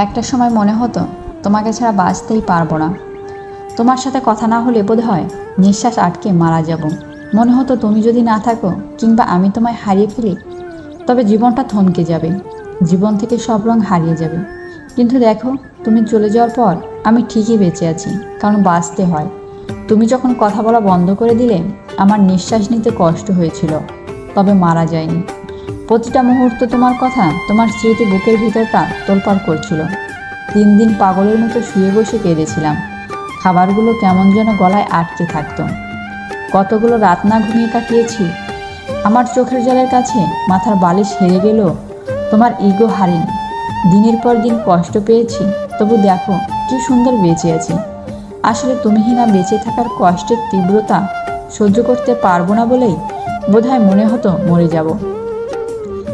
একটা সময় মনে হতো তোমাকে ছাড়া বাঁচতেই পারবো না। তোমার সাথে কথা না হলে বোধ হয় নিঃশ্বাস আটকে মারা যাব। মনে হতো তুমি যদি না থাকো কিংবা আমি তোমায় হারিয়ে ফেলি তবে জীবনটা থমকে যাবে, জীবন থেকে সব রং হারিয়ে যাবে। কিন্তু দেখো, তুমি চলে যাওয়ার পর আমি ঠিকই বেঁচে আছি, কারণ বাঁচতে হয়। তুমি যখন কথা বলা বন্ধ করে দিলে আমার নিঃশ্বাস নিতে কষ্ট হয়েছিল, তবে মারা যায়নি। প্রতিটা মুহূর্ত তোমার কথা, তোমার স্মৃতি বুকের ভিতরটা তোলপাড় করছিল। 3 দিন পাগলের মতো শুয়ে বসে কেঁদেছিলাম। খাবারগুলো কেমন যেন গলায় আটকে থাকতো। কতগুলো রাত না ঘুমিয়ে কাটিয়েছি। আমার চোখের জলের কাছে মাথার বালিশ হেরে গেল, তোমার ইগো হারিনি। দিনের পর দিন কষ্ট পেয়েছি, তবু দেখো কি সুন্দর বেঁচে আছি। আসলে তুমিহীনা বেঁচে থাকার কষ্টের তীব্রতা সহ্য করতে পারবো না বলেই বোধহয় মনে হতো মরে যাব।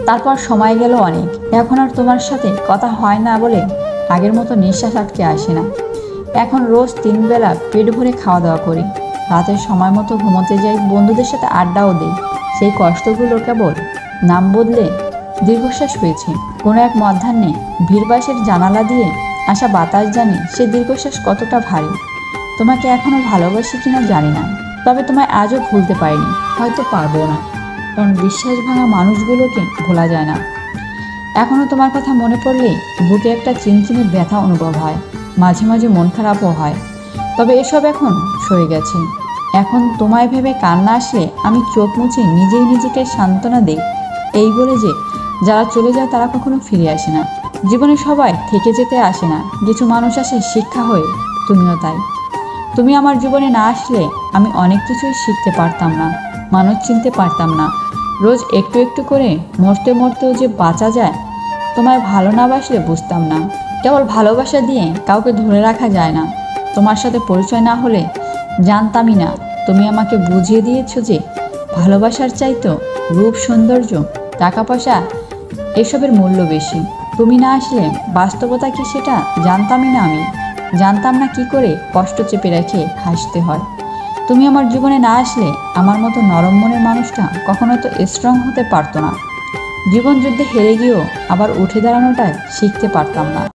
তারপর সময় গেল অনেক। এখন আর তোমার সাথে কথা হয় না বলে আগের মতো নিঃশ্বাস আটকে আসে না। এখন রোজ 3 বেলা পেট ভরে খাওয়া দাওয়া করি, রাতের সময় মতো ঘুমোতে যাই, বন্ধুদের সাথে আড্ডাও দিই। সেই কষ্টগুলো কেবল নাম বদলে দীর্ঘশ্বাস হয়েছে। কোনো এক মধ্যাহ্নে ভিড়বাসের জানালা দিয়ে আসা বাতাস জানে সে দীর্ঘশ্বাস কতটা ভারী। তোমাকে এখনও ভালোবাসি কিনা জানি না, তবে তোমায় আজও ভুলতে পারিনি, হয়তো পারবো না, কারণ বিশ্বাস ভাঙা মানুষগুলোকে ভোলা যায় না। এখনও তোমার কথা মনে পড়লেই বুকে একটা চিনচিনে ব্যথা অনুভব হয়, মাঝে মাঝে মন খারাপও হয়। তবে এসব এখন সরে গেছে। এখন তোমায় ভেবে কান্না আসলে আমি চোখ মুছে নিজেই নিজেকে সান্ত্বনা দিই, এই বলে যে যারা চলে যায় তারা কখনো ফিরে আসে না। জীবনে সবাই থেকে যেতে আসে না, কিছু মানুষ আসে শিক্ষা হয়ে, তুমিও তাই। তুমি আমার জীবনে না আসলে আমি অনেক কিছুই শিখতে পারতাম না, মানুষ চিনতে পারতাম না। রোজ একটু একটু করে মরতে মরতেও যে বাঁচা যায়, তোমায় ভালো না বাসলে বুঝতাম না। কেবল ভালোবাসা দিয়ে কাউকে ধরে রাখা যায় না। তোমার সাথে পরিচয় না হলে জানতামই না। তুমি আমাকে বুঝিয়ে দিয়েছো যে ভালোবাসার চাইতো রূপ, সৌন্দর্য, টাকা পয়সা এসবের মূল্য বেশি। তুমি না আসলে বাস্তবতা কি সেটা জানতামই না। আমি জানতাম না কি করে কষ্ট চেপে রেখে হাসতে হয়। তুমি আমার জীবনে না আসলে আমার মতো নরম মনের মানুষটা কখনো তো স্ট্রং হতে পারতো না। জীবন যুদ্ধে হেরে গিয়েও আবার উঠে দাঁড়ানোটা শিখতে পারতাম না।